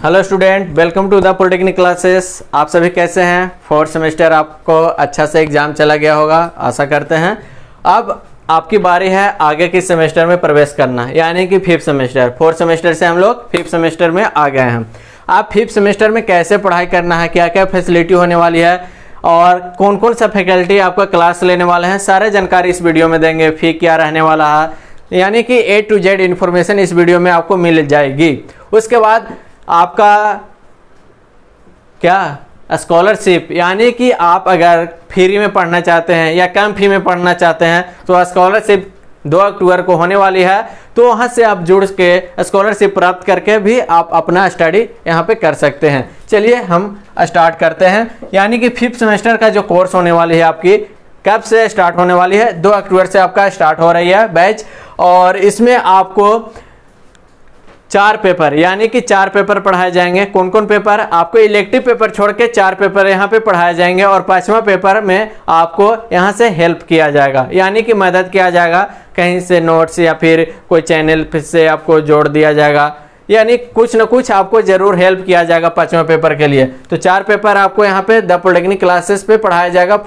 Hello student, welcome to the polytechnic classes. आप सभी कैसे हैं? फोर्थ सेमेस्टर आपको अच्छा से एग्जाम चला गया होगा, आशा करते हैं। अब आपकी बारी है आगे के सेमेस्टर में प्रवेश करना, यानी कि फिफ्थ सेमेस्टर। फोर्थ सेमेस्टर से हम लोग फिफ्थ सेमेस्टर में आ गए हैं। आप फिफ्थ सेमेस्टर में कैसे पढ़ाई करना है, क्या क्या फैसिलिटी होने वाली है और कौन कौन सा फैकल्टी आपका क्लास लेने वाले हैं, सारे जानकारी इस वीडियो में देंगे। फी क्या रहने वाला है, यानी कि A to Z इन्फॉर्मेशन इस वीडियो में आपको मिल जाएगी। उसके बाद आपका क्या स्कॉलरशिप, यानी कि आप अगर फ्री में पढ़ना चाहते हैं या कम फी में पढ़ना चाहते हैं तो स्कॉलरशिप 2 अक्टूबर को होने वाली है। तो वहाँ से आप जुड़ के स्कॉलरशिप प्राप्त करके भी आप अपना स्टडी यहाँ पे कर सकते हैं। चलिए हम स्टार्ट करते हैं। यानी कि फिफ्थ सेमेस्टर का जो कोर्स होने वाली है आपकी कब से स्टार्ट होने वाली है? 2 अक्टूबर से आपका स्टार्ट हो रही है बैच। और इसमें आपको 4 पेपर, यानी कि 4 पेपर पढ़ाए जाएंगे। कौन कौन पेपर? आपको इलेक्टिव पेपर छोड़ के 4 पेपर यहाँ पे पढ़ाए जाएंगे और 5वां पेपर में आपको यहाँ से हेल्प किया जाएगा, यानी कि मदद किया जाएगा। कहीं से नोट्स या फिर कोई चैनल से आपको जोड़ दिया जाएगा, यानी कुछ न कुछ आपको जरूर हेल्प किया जाएगा 5वां पेपर के लिए। तो 4 पेपर आपको यहाँ पे द पॉलिटेक्निक क्लासेस पे पढ़ाया जाएगा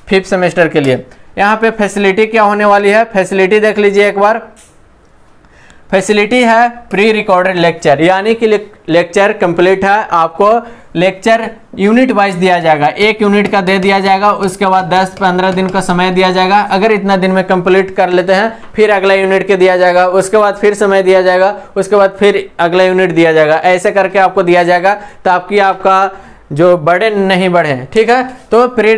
फिफ्थ सेमेस्टर के लिए। यहाँ पे फैसिलिटी क्या होने वाली है, फैसिलिटी देख लीजिए एक बार। फैसिलिटी है प्री रिकॉर्डेड लेक्चर, यानी कि लेक्चर कंप्लीट है। आपको लेक्चर यूनिट वाइज दिया जाएगा, 1 यूनिट का दे दिया जाएगा। उसके बाद 10-15 दिन का समय दिया जाएगा। अगर इतना दिन में कंप्लीट कर लेते हैं फिर अगला यूनिट के दिया जाएगा। उसके बाद फिर समय दिया जाएगा, उसके बाद फिर अगला यूनिट दिया जाएगा। ऐसे करके आपको दिया जाएगा ताकि आपका जो बर्डन नहीं बढ़े, ठीक है। तो प्री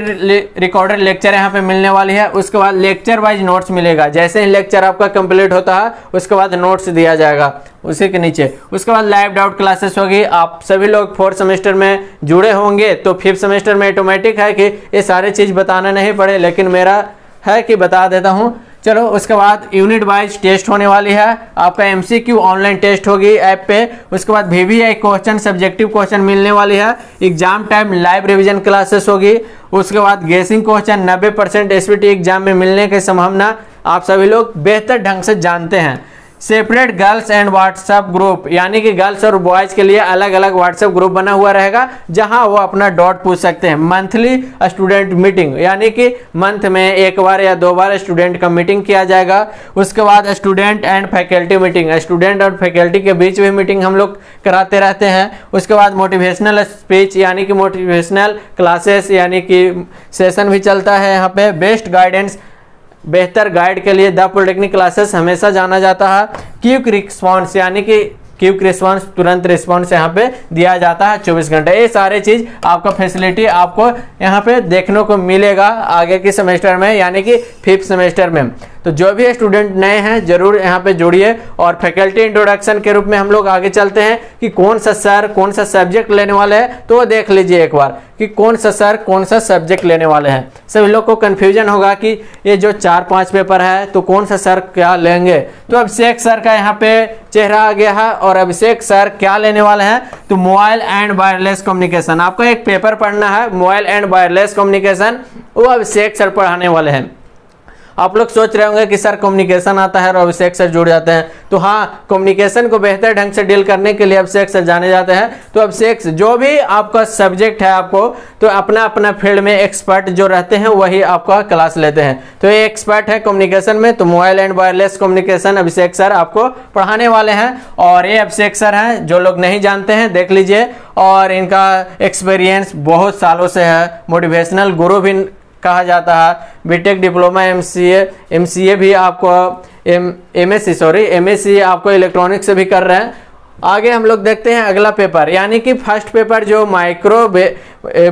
रिकॉर्डेड लेक्चर यहाँ पे मिलने वाली है। उसके बाद लेक्चर वाइज नोट्स मिलेगा। जैसे ही लेक्चर आपका कंप्लीट होता है उसके बाद नोट्स दिया जाएगा उसी के नीचे। उसके बाद लाइव डाउट क्लासेस होगी। आप सभी लोग फोर्थ सेमेस्टर में जुड़े होंगे तो फिफ्थ सेमेस्टर में ऑटोमेटिक है कि ये सारे चीज़ बताना नहीं पड़े, लेकिन मेरा है कि बता देता हूँ। चलो, उसके बाद यूनिट वाइज टेस्ट होने वाली है। आपका MCQ ऑनलाइन टेस्ट होगी ऐप पे। उसके बाद VVI क्वेश्चन, सब्जेक्टिव क्वेश्चन मिलने वाली है। Exam time live revision classes होगी। उसके बाद गेसिंग क्वेश्चन 90% SPT एग्जाम में मिलने की संभावना आप सभी लोग बेहतर ढंग से जानते हैं। Separate girls and WhatsApp group, यानी कि गर्ल्स और बॉयज़ के लिए अलग अलग व्हाट्सएप ग्रुप बना हुआ रहेगा जहां वो अपना डाउट पूछ सकते हैं। मंथली स्टूडेंट मीटिंग, यानी कि मंथ में 1 बार या 2 बार स्टूडेंट का मीटिंग किया जाएगा। उसके बाद student and faculty meeting, student और फैकल्टी के बीच में मीटिंग हम लोग कराते रहते हैं। उसके बाद मोटिवेशनल स्पीच, यानी कि मोटिवेशनल क्लासेस, यानी कि सेशन भी चलता है यहाँ पे। बेस्ट गाइडेंस, बेहतर गाइड के लिए द पॉलिटेक्निक क्लासेस हमेशा जाना जाता है। क्विक रिस्पॉन्स, यानी कि क्विक रिस्पॉन्स, तुरंत रिस्पॉन्स यहाँ पे दिया जाता है 24 घंटे। ये सारे चीज़ आपका फैसिलिटी आपको यहाँ पे देखने को मिलेगा आगे के सेमेस्टर में, यानी कि फिफ्थ सेमेस्टर में। तो जो भी स्टूडेंट नए हैं जरूर यहाँ पे जुड़िए। और फैकल्टी इंट्रोडक्शन के रूप में हम लोग आगे चलते हैं कि कौन सा सर कौन सा सब्जेक्ट लेने वाले हैं। तो देख लीजिए एक बार कि कौन सा सर कौन सा सब्जेक्ट लेने वाले हैं। सभी लोग को कन्फ्यूजन होगा कि ये जो 4-5 पेपर है तो कौन सा सर क्या लेंगे। तो अभिषेक सर का यहाँ पे चेहरा आ गया है। और अभिषेक सर क्या लेने वाले हैं तो मोबाइल एंड वायरलेस कम्युनिकेशन, आपको एक पेपर पढ़ना है मोबाइल एंड वायरलेस कम्युनिकेशन, वो अभिषेक सर पढ़ाने वाले हैं। आप लोग सोच रहे होंगे कि सर कम्युनिकेशन आता है और अभिषेक सर जुड़ जाते हैं। तो हाँ, कम्युनिकेशन को बेहतर ढंग से डील करने के लिए अभिषेक सर जाने जाते हैं। तो अभिषेक जो भी आपका सब्जेक्ट है आपको तो अपना अपना फील्ड में एक्सपर्ट जो रहते हैं वही आपका क्लास लेते हैं। तो ये एक्सपर्ट है कम्युनिकेशन में, तो mobile and wireless communication Abhishek sir आपको पढ़ाने वाले हैं। और ये अभिषेक सर हैं, जो लोग नहीं जानते हैं देख लीजिए। और इनका एक्सपीरियंस बहुत सालों से है, मोटिवेशनल गुरु भी कहा जाता है। बीटेक, डिप्लोमा, MCA भी आपको MSc आपको इलेक्ट्रॉनिक्स से भी कर रहे हैं। आगे हम लोग देखते हैं अगला पेपर, यानी कि फर्स्ट पेपर जो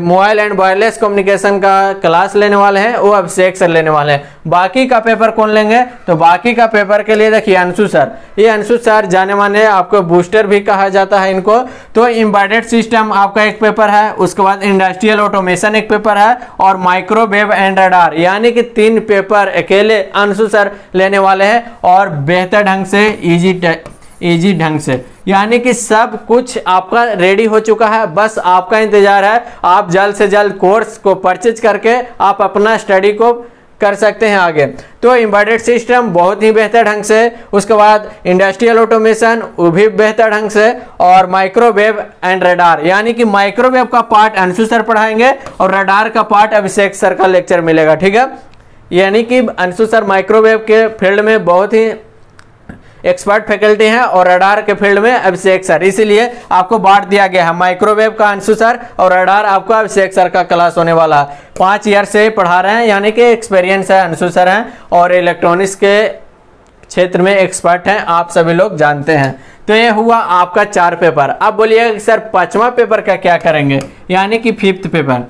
मोबाइल एंड वायरलेस कम्युनिकेशन का क्लास लेने वाले हैं वो अभिषेक सर लेने वाले हैं। बाकी का पेपर कौन लेंगे तो बाकी का पेपर के लिए देखिए अंशु सर। ये अंशु सर जाने माने आपको बूस्टर भी कहा जाता है इनको। तो एम्बेडेड सिस्टम आपका एक पेपर है। उसके बाद इंडस्ट्रियल ऑटोमेशन एक पेपर है और माइक्रोवेव एंड रडार, यानी कि 3 पेपर अकेले अंशु सर लेने वाले हैं। और बेहतर ढंग से इजी ढंग से, यानी कि सब कुछ आपका रेडी हो चुका है, बस आपका इंतजार है। आप जल्द से जल्द कोर्स को परचेज करके आप अपना स्टडी को कर सकते हैं आगे। तो एम्बेडेड सिस्टम बहुत ही बेहतर ढंग से, उसके बाद इंडस्ट्रियल ऑटोमेशन वो भी बेहतर ढंग से, और माइक्रोवेव एंड रडार, यानी कि माइक्रोवेव का पार्ट अंशु सर पढ़ाएंगे और रडार का पार्ट अभिषेक सर का लेक्चर मिलेगा, ठीक है। यानी कि अंशु सर माइक्रोवेव के फील्ड में बहुत ही एक्सपर्ट फैकल्टी हैं और रडार के फील्ड में अभिषेक सर, इसीलिए आपको बांट दिया गया है। माइक्रोवेव का अंशु सर और रडार आपका अभिषेक सर का क्लास होने वाला है। 5 ईयर से पढ़ा रहे हैं, यानी कि एक्सपीरियंस है, अंशु सर हैं और इलेक्ट्रॉनिक्स के क्षेत्र में एक्सपर्ट हैं, आप सभी लोग जानते हैं। तो ये हुआ आपका 4 पेपर। अब बोलिएगा कि सर 5वां पेपर का क्या करेंगे, यानी कि 5th पेपर।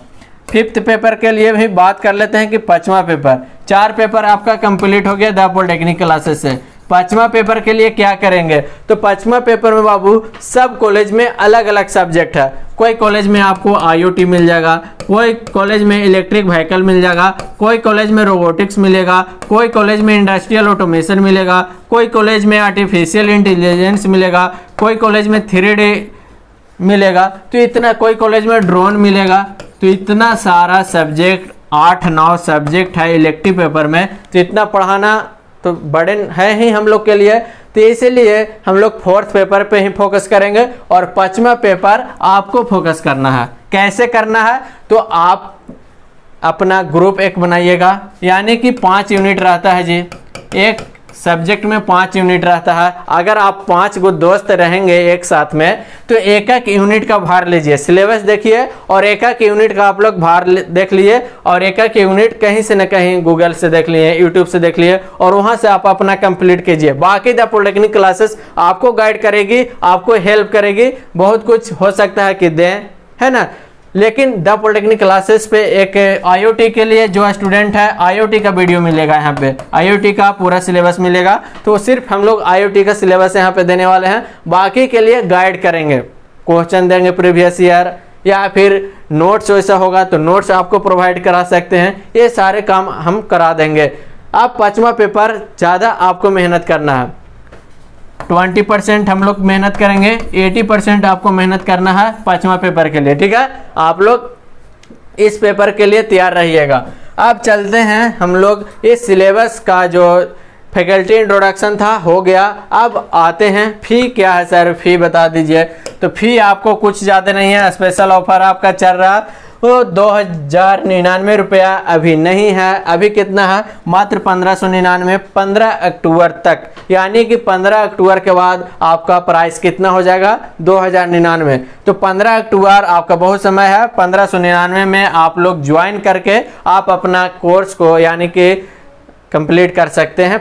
5th पेपर के लिए भी बात कर लेते हैं कि 5वां पेपर, 4 पेपर आपका कंप्लीट हो गया द पॉलिटेक्निक क्लासेस से। 5वां पेपर के लिए क्या करेंगे, तो 5वां पेपर में बाबू सब कॉलेज में अलग अलग सब्जेक्ट है। कोई कॉलेज में आपको IoT मिल जाएगा, कोई कॉलेज में इलेक्ट्रिक व्हीकल मिल जाएगा, कोई कॉलेज में रोबोटिक्स मिलेगा, कोई कॉलेज में इंडस्ट्रियल ऑटोमेशन मिलेगा, कोई कॉलेज में आर्टिफिशियल इंटेलिजेंस मिलेगा, कोई कॉलेज में 3D मिलेगा, तो इतना, कोई कॉलेज में ड्रोन मिलेगा। तो इतना सारा सब्जेक्ट, 8-9 सब्जेक्ट है इलेक्टिव पेपर में, तो इतना पढ़ाना तो बर्डन है ही हम लोग के लिए। तो इसीलिए हम लोग 4th पेपर पे ही फोकस करेंगे और 5वां पेपर आपको फोकस करना है। कैसे करना है, तो आप अपना ग्रुप 1 बनाइएगा, यानी कि 5 यूनिट रहता है जी, एक सब्जेक्ट में 5 यूनिट रहता है। अगर आप 5 गो दोस्त रहेंगे एक साथ में, तो एक एक यूनिट का भार लीजिए, सिलेबस देखिए और एक एक यूनिट का आप लोग भार देख लिए, और एक एक यूनिट कहीं से न कहीं गूगल से देख लिए, यूट्यूब से देख लिए, और वहां से आप अपना कंप्लीट कीजिए। बाकी द पॉलिटेक्निक क्लासेस आपको गाइड करेगी, आपको हेल्प करेगी, बहुत कुछ हो सकता है कि दें, है ना। लेकिन द पॉलिटेक्निक क्लासेस पे एक IoT के लिए जो स्टूडेंट है, IoT का वीडियो मिलेगा, यहाँ पे IoT का पूरा सिलेबस मिलेगा। तो सिर्फ हम लोग IoT का सिलेबस यहाँ पे देने वाले हैं, बाकी के लिए गाइड करेंगे, क्वेश्चन देंगे प्रीवियस ईयर, या फिर नोट्स वैसा होगा तो नोट्स आपको प्रोवाइड करा सकते हैं। ये सारे काम हम करा देंगे। अब 5वां पेपर ज़्यादा आपको मेहनत करना है, 20% हम लोग मेहनत करेंगे, 80% आपको मेहनत करना है 5वां पेपर के लिए, ठीक है। आप लोग इस पेपर के लिए तैयार रहिएगा। अब चलते हैं हम लोग, इस सिलेबस का जो फैकल्टी इंट्रोडक्शन था हो गया। अब आते हैं फी क्या है सर, फी बता दीजिए। तो फी आपको कुछ ज़्यादा नहीं है, स्पेशल ऑफर आपका चल रहा है, वो 2099 रुपया अभी नहीं है। अभी कितना है, मात्र 1599, 15 अक्टूबर तक, यानी कि 15 अक्टूबर के बाद आपका प्राइस कितना हो जाएगा, 2099। तो 15 अक्टूबर आपका बहुत समय है, 1599 में आप लोग ज्वाइन करके आप अपना कोर्स को यानी कि कंप्लीट कर सकते हैं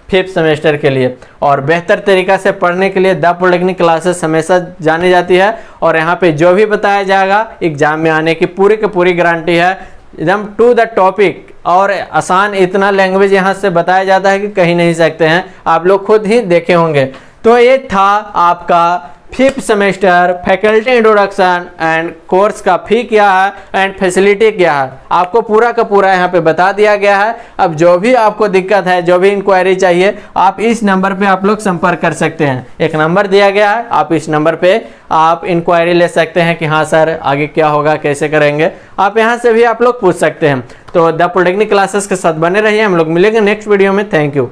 5th सेमेस्टर के लिए। और बेहतर तरीका से पढ़ने के लिए द पॉलिटेक्निक क्लासेस हमेशा जानी जाती है, और यहाँ पे जो भी बताया जाएगा एग्जाम में आने की पूरी गारंटी है, एकदम टू द टॉपिक, और आसान इतना लैंग्वेज यहाँ से बताया जाता है कि कहीं नहीं सकते हैं, आप लोग खुद ही देखे होंगे। तो ये था आपका 5th semester faculty introduction and course का फी क्या है एंड फैसिलिटी क्या है, आपको पूरा का पूरा यहाँ पे बता दिया गया है। अब जो भी आपको दिक्कत है, जो भी इंक्वायरी चाहिए, आप इस नंबर पे आप लोग संपर्क कर सकते हैं। एक नंबर दिया गया है, आप इस नंबर पे आप इंक्वायरी ले सकते हैं कि हाँ सर आगे क्या होगा, कैसे करेंगे, आप यहाँ से भी आप लोग पूछ सकते हैं। तो द पॉलिटेक्निक क्लासेस के साथ बने रहिए, हम लोग मिलेंगे नेक्स्ट वीडियो में। Thank you.